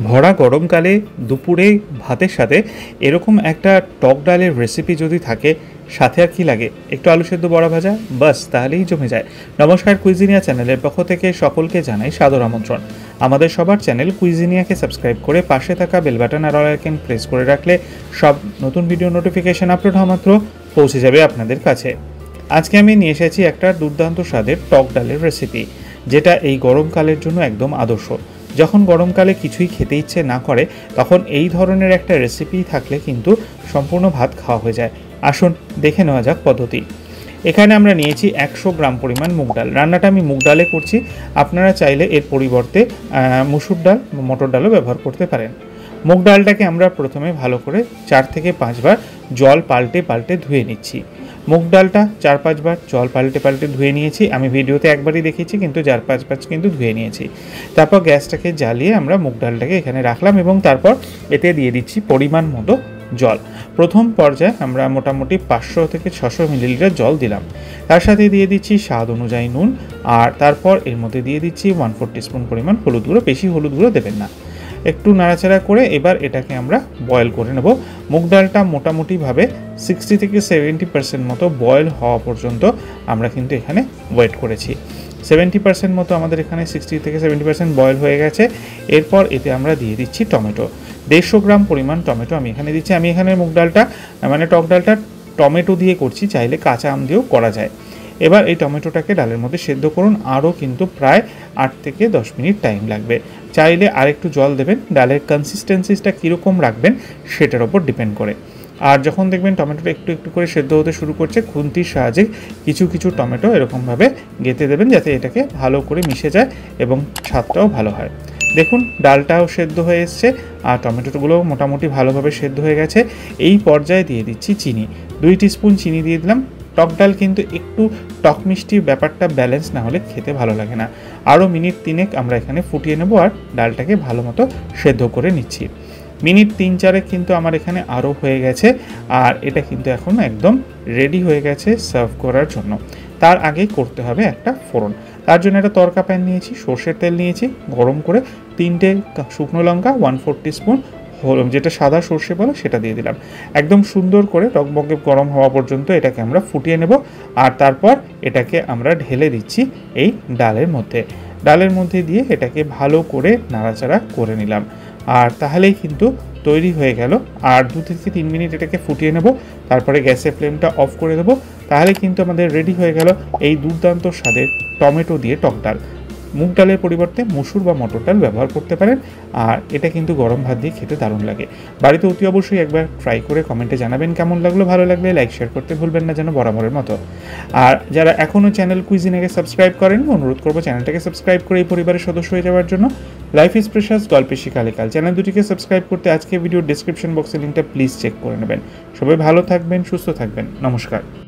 ভরা গরমকালে দুপুরে ভাতের সাথে এরকম একটা টক ডালের রেসিপি যদি থাকে, সাথে আর কি লাগে? একটু আলু সেদ্ধ বড়া ভাজা, বাস তাহলেই জমে যায়। নমস্কার, কুইজিনিয়া চ্যানেলের পক্ষ থেকে সকলকে জানাই সাদর আমন্ত্রণ। আমাদের সবার চ্যানেল কুইজিনিয়াকে সাবস্ক্রাইব করে পাশে থাকা বেল বাটন আর অল আইকন প্রেস করে রাখলে সব নতুন ভিডিও নোটিফিকেশন আপলোড হওয়া মাত্র পৌঁছে যাবে আপনাদের কাছে। আজকে আমি নিয়ে এসেছি একটা দুর্দান্ত স্বাদের টক ডালের রেসিপি, যেটা এই গরমকালের জন্য একদম আদর্শ। যখন গরমকালে কিছুই খেতে ইচ্ছে না করে, তখন এই ধরনের একটা রেসিপি থাকলে কিন্তু সম্পূর্ণ ভাত খাওয়া হয়ে যায়। আসুন দেখে নেওয়া যাক পদ্ধতি। এখানে আমরা নিয়েছি 100 গ্রাম পরিমাণ মুগ ডাল। রান্নাটা আমি মুগ ডালে করছি, আপনারা চাইলে এর পরিবর্তে মুসুর ডাল, মটর ডালও ব্যবহার করতে পারেন। মুগ ডালটাকে আমরা প্রথমে ভালো করে 4 থেকে 5 বার জল পাল্টে ধুয়ে নিচ্ছি। মুগ ডালটা 4-5 বার জল পাল্টে ধুয়ে নিয়েছি। আমি ভিডিওতে একবারই দেখিয়েছি, কিন্তু 4-5 বার কিন্তু ধুয়ে নিয়েছি। তারপর গ্যাসটাকে জ্বালিয়ে আমরা মুগ ডালটাকে এখানে রাখলাম এবং তারপর এতে দিয়ে দিচ্ছি পরিমাণ মতো জল। প্রথম পর্যায়ে আমরা মোটামুটি 500 থেকে 600 মিলিলিটার জল দিলাম। তার সাথে দিয়ে দিচ্ছি স্বাদ অনুযায়ী নুন, আর তারপর এর মধ্যে দিয়ে দিচ্ছি 1/4 টিস্পুন পরিমাণ হলুদ গুঁড়ো। বেশি হলুদ গুঁড়ো দেবেন না। একটু নাড়াচাড়া করে এবার এটাকে আমরা বয়েল করে নেব। মুগ ডালটা মোটামুটিভাবে 60 থেকে 70% মতো বয়েল হওয়া পর্যন্ত আমরা কিন্তু এখানে ওয়েট করেছি। 70% মতো আমাদের এখানে 60 থেকে 70% বয়েল হয়ে গেছে। এরপর এতে আমরা দিয়ে দিচ্ছি টমেটো। 150 গ্রাম পরিমাণ টমেটো আমি এখানে দিচ্ছি। আমি এখানে মুগ ডালটা টক ডালটা টমেটো দিয়ে করছি, চাইলে কাঁচা আম দিয়েও করা যায়। এবার এই টমেটোটাকে ডালের মধ্যে সেদ্ধ করুন। আরও কিন্তু প্রায় 8 থেকে 10 মিনিট টাইম লাগবে। চাইলে আরেকটু জল দেবেন। ডালের কনসিস্টেন্সিটা কীরকম রাখবেন সেটার ওপর ডিপেন্ড করে। আর যখন দেখবেন টমেটোটা একটু একটু করে সেদ্ধ হতে শুরু করছে, খুন্তির সাহায্যে কিছু টমেটো এরকমভাবে গেঁথে দেবেন, যাতে এটাকে ভালো করে মিশে যায় এবং স্বাদটাও ভালো হয়। দেখুন ডালটাও সেদ্ধ হয়ে এসছে আর টমেটোগুলোও মোটামুটি ভালোভাবে সেদ্ধ হয়ে গেছে। এই পর্যায়ে দিয়ে দিচ্ছি চিনি। 2 টিস্পুন চিনি দিয়ে দিলাম। টক ডাল কিন্তু একটু টক মিষ্টির ব্যাপারটা ব্যালেন্স না হলে খেতে ভালো লাগে না। আরও মিনিট 3 আমরা এখানে ফুটিয়ে নেব আর ডালটাকে ভালো মতো সেদ্ধ করে নিচ্ছি। মিনিট 3-4 কিন্তু আমার এখানে আরও হয়ে গেছে, আর এটা কিন্তু এখন একদম রেডি হয়ে গেছে সার্ভ করার জন্য। তার আগেই করতে হবে একটা ফোড়ন। তার জন্য একটা তরকা প্যান নিয়েছি, সর্ষের তেল নিয়েছি, গরম করে 3টে শুকনো লঙ্কা, 1/4 টিস্পুন যেটা সাদা সর্ষে বলে সেটা দিয়ে দিলাম। একদম সুন্দর করে টকবকে গরম হওয়া পর্যন্ত এটাকে আমরা ফুটিয়ে নেব। আর তারপর এটাকে আমরা ঢেলে দিচ্ছি এই ডালের মধ্যে দিয়ে এটাকে ভালো করে নাড়াচাড়া করে নিলাম। আর তাহলেই কিন্তু তৈরি হয়ে গেল। আর 2 থেকে 3 মিনিট এটাকে ফুটিয়ে নেব। তারপরে গ্যাসের ফ্লেমটা অফ করে দেবো। তাহলে কিন্তু আমাদের রেডি হয়ে গেল এই দুর্দান্ত স্বাদের টমেটো দিয়ে টক ডাল। মুগ ডালের পরিবর্তে মসুর বা মটর ডাল ব্যবহার করতে পারেন। আর এটা কিন্তু গরম ভাত দিয়ে খেতে দারুণ লাগে। বাড়িতে অতি অবশ্যই একবার ট্রাই করে কমেন্টে জানাবেন কেমন লাগলো। ভালো লাগলে লাইক শেয়ার করতে ভুলবেন না যেন বরাবরের মতো। আর যারা এখনও চ্যানেল কুইজিনাকে সাবস্ক্রাইব করেন, অনুরোধ করবো চ্যানেলটাকে সাবস্ক্রাইব করে এই পরিবারের সদস্য হয়ে যাওয়ার জন্য। লাইফ ইজ প্রেশাস, গল্পে শিখালে কাল চ্যানেল দুটিকে সাবস্ক্রাইব করতে আজকে ভিডিওর ডেসক্রিপশন বক্সে লিঙ্কটা প্লিজ চেক করে নেবেন। সবাই ভালো থাকবেন, সুস্থ থাকবেন। নমস্কার।